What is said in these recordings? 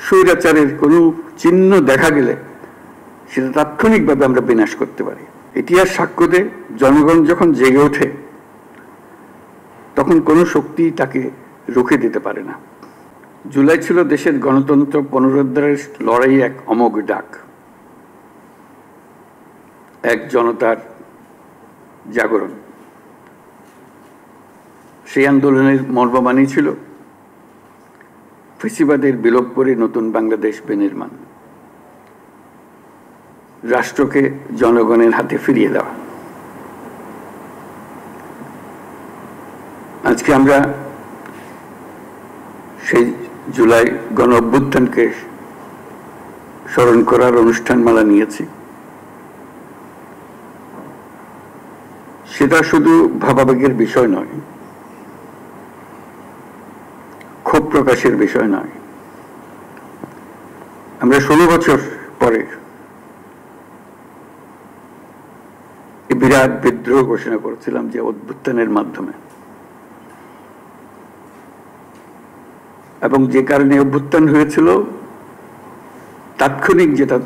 স্বৈরাচারের কোনো চিহ্ন দেখা গেলে সেটা তাৎক্ষণিকভাবে আমরা বিনাশ করতে পারি। ইতিহাস সাক্ষ্য দেয়, জনগণ যখন জেগে ওঠে তখন কোনো শক্তি তাকে রুখে দিতে পারে না। জুলাই ছিল দেশের গণতন্ত্র পুনরুদ্ধারের লড়াই এক অমোঘ ডাক, এক জনতার জাগরণ। সেই আন্দোলনের মর্মবাণী ছিল ফ্যাসিবাদের বিলোপ করে নতুন বাংলাদেশ বিনির্মাণ, রাষ্ট্রকে জনগণের হাতে ফিরিয়ে দেওয়া। আজকে আমরা সেই জুলাই গণ অভ্যুত্থানকে স্মরণ করার অনুষ্ঠানমালা নিয়েছি। সেটা শুধু ভাবাবেগের বিষয় নয়, ক্ষোভ প্রকাশের বিষয় নয়। আমরা 16 বছর পরে বিরাট বিদ্রোহ ঘোষণা করেছিলাম যে অভ্যুত্থানের মাধ্যমে, এবং যে কারণে অভ্যুত্থান হয়েছিল তাৎক্ষণিক যেটা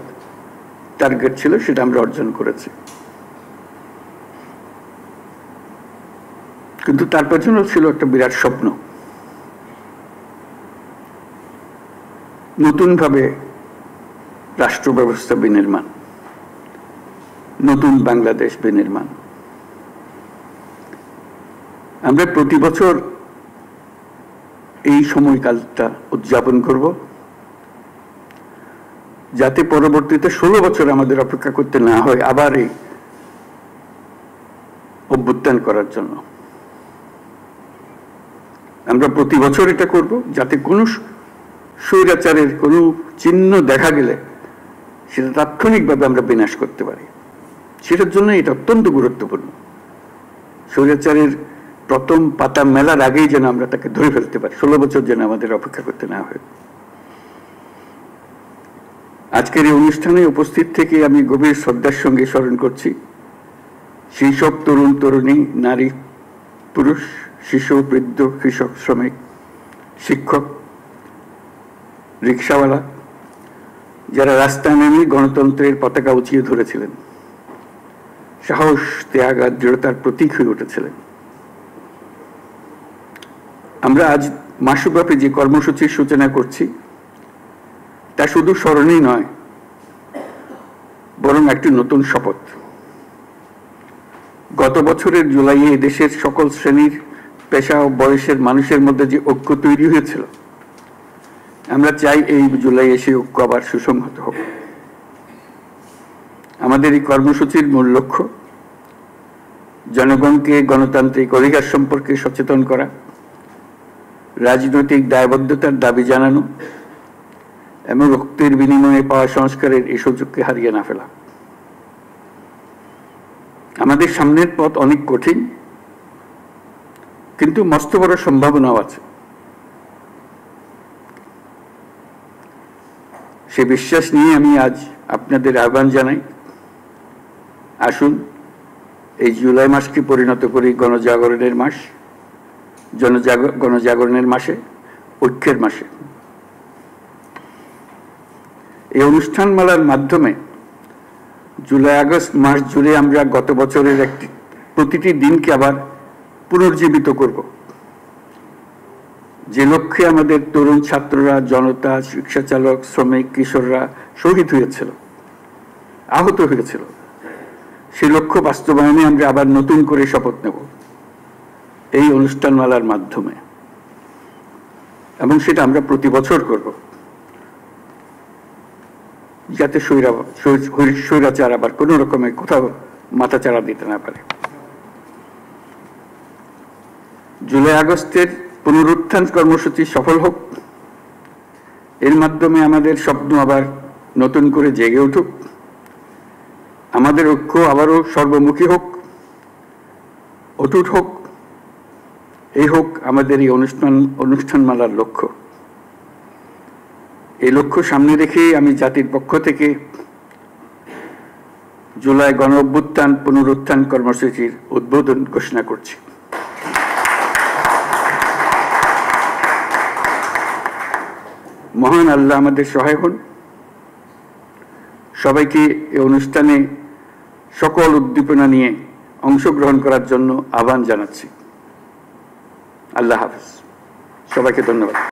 টার্গেট ছিল সেটা আমরা অর্জন করেছি। কিন্তু তার পেছনে ছিল একটা বিরাট স্বপ্ন, নতুনভাবে রাষ্ট্র ব্যবস্থা বিনির্মাণ, নতুন বাংলাদেশ বিনির্মাণ। আমরা প্রতি বছর এই সময়কালটা উদযাপন করব, যাতে পরবর্তীতে 16 বছর আমাদের অপেক্ষা করতে না হয় আবার এই অভ্যুত্থান করার জন্য। আমরা প্রতি বছর এটা করব, যাতে কোনো স্বৈরাচারের কোনো চিহ্ন দেখা গেলে সেটা তাৎক্ষণিকভাবে আমরা বিনাশ করতে পারি। সেটার জন্য এটা অত্যন্ত গুরুত্বপূর্ণ। স্বৈরাচারের প্রথম পাতা মেলার আগেই যেন আমরা তাকে ধরে ফেলতে পারি, 16 বছর যেন আমাদের অপেক্ষা করতে না হয়। আজকের এই অনুষ্ঠানে উপস্থিত থেকে আমি গভীর শ্রদ্ধার সঙ্গে স্মরণ করছি সেই সব তরুণ তরুণী, নারী পুরুষ, শিশু, বৃদ্ধ, কৃষক, শ্রমিক, শিক্ষক, রিক্সাওয়ালা, যারা রাস্তায় নেমে গণতন্ত্রের পতাকা উঁচিয়ে ধরেছিলেন, সাহস, ত্যাগ আর দৃঢ়তার প্রতীক হয়ে উঠেছিলেন। আমরা আজ মাসব্যাপী যে কর্মসূচির সূচনা করছি তা শুধু স্মরণই নয়, বরং একটি নতুন শপথ। গত বছরের জুলাইয়ে দেশের সকল শ্রেণীর, পেশা ও বয়সের মানুষের মধ্যে যে ঐক্য তৈরি হয়েছিল, আমরা চাই এই জুলাইয়ে সেই ঐক্য আবার সুসংহত হোক। আমাদের এই কর্মসূচির মূল লক্ষ্য জনগণকে গণতান্ত্রিক অধিকার সম্পর্কে সচেতন করা, রাজনৈতিক দায়বদ্ধতার দাবি জানানো এবং রক্তের বিনিময়ে পাওয়া সংস্কারের এই সুযোগকে হারিয়ে না ফেলা। আমাদের সামনের পথ অনেক কঠিন, কিন্তু মস্ত বড় সম্ভাবনাও আছে। সে বিশ্বাস নিয়ে আমি আজ আপনাদের আহ্বান জানাই, আসুন এই জুলাই মাসকে পরিণত করি গণজাগরণের মাস, গণজাগরণের মাসে, ঐক্যের মাসে। এই অনুষ্ঠানমালার মাধ্যমে জুলাই আগস্ট মাস জুড়ে আমরা গত বছরের প্রতিটি দিনকে আবার পুনর্জীবিত করব, যে লক্ষ্যে আমাদের তরুণ ছাত্ররা, জনতা, রিক্সা চালক, শ্রমিক, কিশোররা শহীদ হয়েছিল, আহত হয়েছিল। সেই লক্ষ্য বাস্তবায়নে আমরা আবার নতুন করে শপথ নেব এই অনুষ্ঠানমালার মাধ্যমে, এবং সেটা আমরা প্রতি বছর করব, যাতে স্বৈরাচার আবার কোনো রকমের কোথাও মাথাচাড়া দিতে না পারে। জুলাই আগস্টের পুনরুত্থান কর্মসূচি সফল হোক, এর মাধ্যমে আমাদের স্বপ্ন আবার নতুন করে জেগে উঠুক, আমাদের ঐক্য আবারও সর্বমুখী হোক, অটুট হোক। এই হোক আমাদের এই অনুষ্ঠানমালার লক্ষ্য। এই লক্ষ্য সামনে রেখে আমি জাতির পক্ষ থেকে জুলাই গণ অভ্যুত্থান পুনরুত্থান কর্মসূচির উদ্বোধন ঘোষণা করছি। মহান আল্লাহ আমাদের সহায় হন। সবাইকে এই অনুষ্ঠানে সকল উদ্দীপনা নিয়ে অংশগ্রহণ করার জন্য আহ্বান জানাচ্ছি। আল্লাহ হাফেজ, সবাইকে ধন্যবাদ।